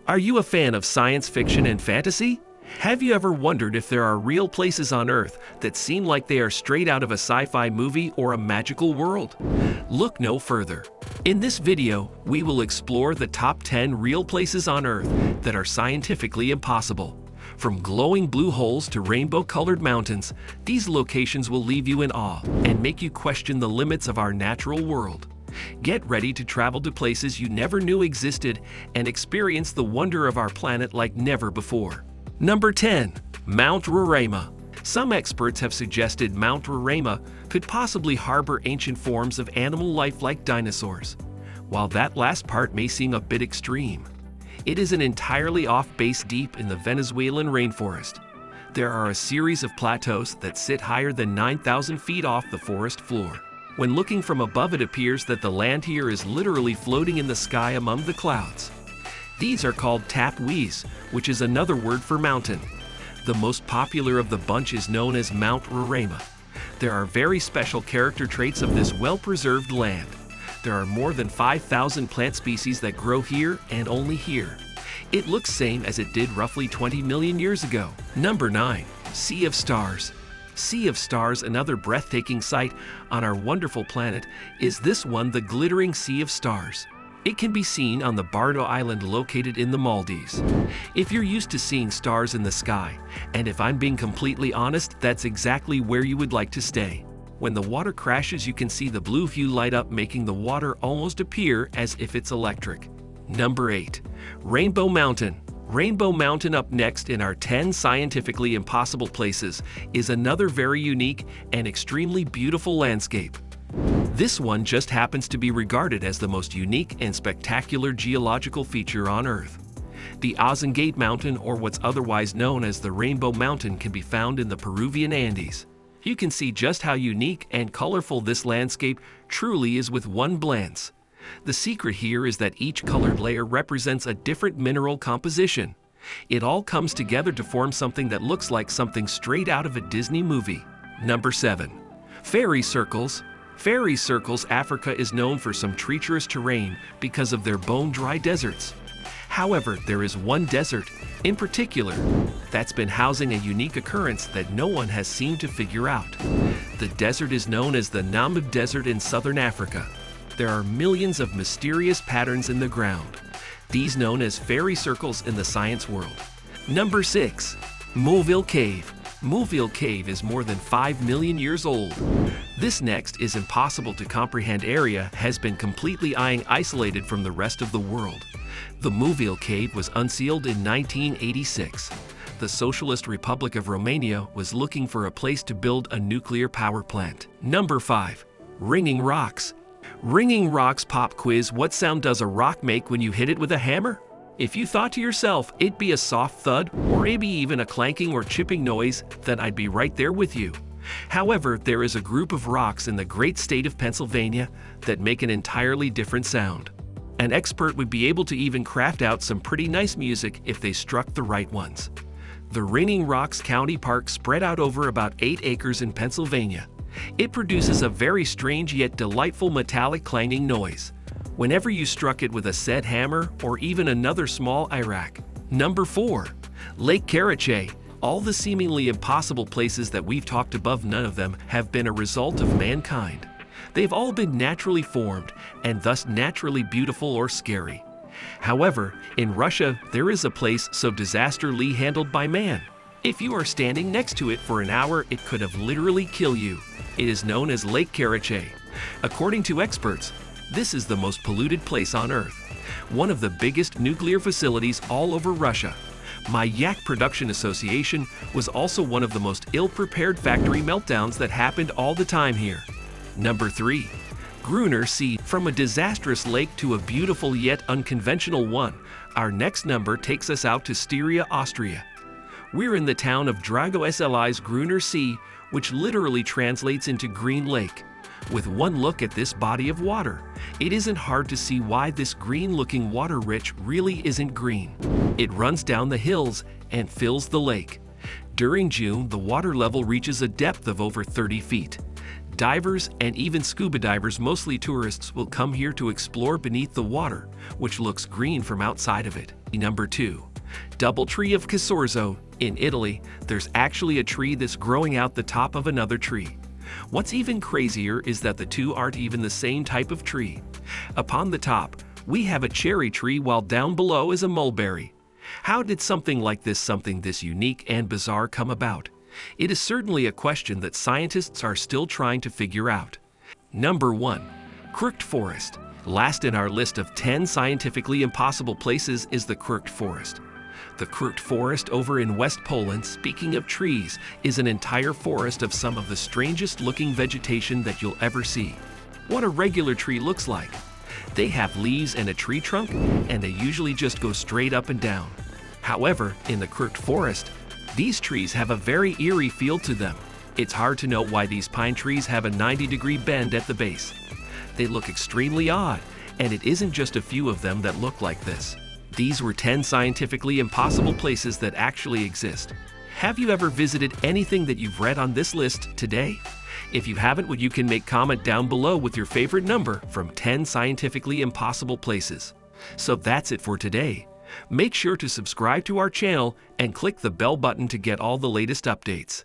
Are you a fan of science fiction and fantasy? Have you ever wondered if there are real places on Earth that seem like they are straight out of a sci-fi movie or a magical world? Look no further. In this video, we will explore the top 10 real places on Earth that are scientifically impossible. From glowing blue holes to rainbow-colored mountains, these locations will leave you in awe and make you question the limits of our natural world. Get ready to travel to places you never knew existed and experience the wonder of our planet like never before. Number 10. Mount Roraima. Some experts have suggested Mount Roraima could possibly harbor ancient forms of animal life like dinosaurs. While that last part may seem a bit extreme, it is an entirely off base deep in the Venezuelan rainforest. There are a series of plateaus that sit higher than 9,000 feet off the forest floor. When looking from above, it appears that the land here is literally floating in the sky among the clouds. These are called tapwees, which is another word for mountain. The most popular of the bunch is known as Mount Roraima. There are very special character traits of this well-preserved land. There are more than 5,000 plant species that grow here and only here. It looks same as it did roughly 20 million years ago. Number 9. Sea of Stars. Sea of Stars, another breathtaking sight on our wonderful planet, is this one, the glittering Sea of Stars. It can be seen on the Bardo Island located in the Maldives. If you're used to seeing stars in the sky, and if I'm being completely honest, that's exactly where you would like to stay. When the water crashes, you can see the blue hue light up, making the water almost appear as if it's electric. Number 8. Rainbow Mountain. Rainbow Mountain, up next in our 10 scientifically impossible places, is another very unique and extremely beautiful landscape. This one just happens to be regarded as the most unique and spectacular geological feature on Earth. The Ozangate Mountain, or what's otherwise known as the Rainbow Mountain, can be found in the Peruvian Andes. You can see just how unique and colorful this landscape truly is with one glance. The secret here is that each colored layer represents a different mineral composition. It all comes together to form something that looks like something straight out of a Disney movie. Number 7. Fairy Circles. Fairy Circles, Africa is known for some treacherous terrain because of their bone-dry deserts. However, there is one desert, in particular, that's been housing a unique occurrence that no one has seemed to figure out. The desert is known as the Namib Desert in southern Africa. There are millions of mysterious patterns in the ground, these known as fairy circles in the science world. Number 6. Movil Cave. Movil Cave is more than 5 million years old. This next is impossible to comprehend area has been completely isolated from the rest of the world. The Movil Cave was unsealed in 1986. The Socialist Republic of Romania was looking for a place to build a nuclear power plant. Number 5. Ringing Rocks. Ringing Rocks pop quiz. What sound does a rock make when you hit it with a hammer? If you thought to yourself it'd be a soft thud or maybe even a clanking or chipping noise, then I'd be right there with you. However, there is a group of rocks in the great state of Pennsylvania that make an entirely different sound. An expert would be able to even craft out some pretty nice music if they struck the right ones. The Ringing Rocks County Park spread out over about 8 acres in Pennsylvania. It produces a very strange yet delightful metallic clanging noise whenever you struck it with a said hammer or even another small Iraq. Number 4. Lake Karachay. All the seemingly impossible places that we've talked above, none of them have been a result of mankind. They've all been naturally formed and thus naturally beautiful or scary. However, in Russia, there is a place so disastrously handled by man. If you are standing next to it for an hour, it could have literally killed you. It is known as Lake Karachay. According to experts, this is the most polluted place on Earth. One of the biggest nuclear facilities all over Russia. My Yak Production Association was also one of the most ill-prepared factory meltdowns that happened all the time here. Number 3. Grunersee. From a disastrous lake to a beautiful yet unconventional one, our next number takes us out to Styria, Austria. We're in the town of Dragosli's Grunersee, which literally translates into Green Lake. With one look at this body of water, it isn't hard to see why this green-looking water rich really isn't green. It runs down the hills and fills the lake. During June, the water level reaches a depth of over 30 feet. Divers and even scuba divers, mostly tourists, will come here to explore beneath the water, which looks green from outside of it. Number 2. DoubleTree of Cassorzo. In Italy, there's actually a tree that's growing out the top of another tree. What's even crazier is that the two aren't even the same type of tree. Upon the top, we have a cherry tree while down below is a mulberry. How did something this unique and bizarre come about? It is certainly a question that scientists are still trying to figure out. Number 1. Crypt Forest. Last in our list of 10 scientifically impossible places is the Crypt Forest. The Crypt Forest over in West Poland, speaking of trees, is an entire forest of some of the strangest looking vegetation that you'll ever see. What a regular tree looks like. They have leaves and a tree trunk, and they usually just go straight up and down. However, in the Crypt Forest, these trees have a very eerie feel to them. It's hard to know why these pine trees have a 90-degree bend at the base. They look extremely odd, and it isn't just a few of them that look like this. These were 10 scientifically impossible places that actually exist. Have you ever visited anything that you've read on this list today? If you haven't, you can make comment down below with your favorite number from 10 scientifically impossible places. So that's it for today. Make sure to subscribe to our channel and click the bell button to get all the latest updates.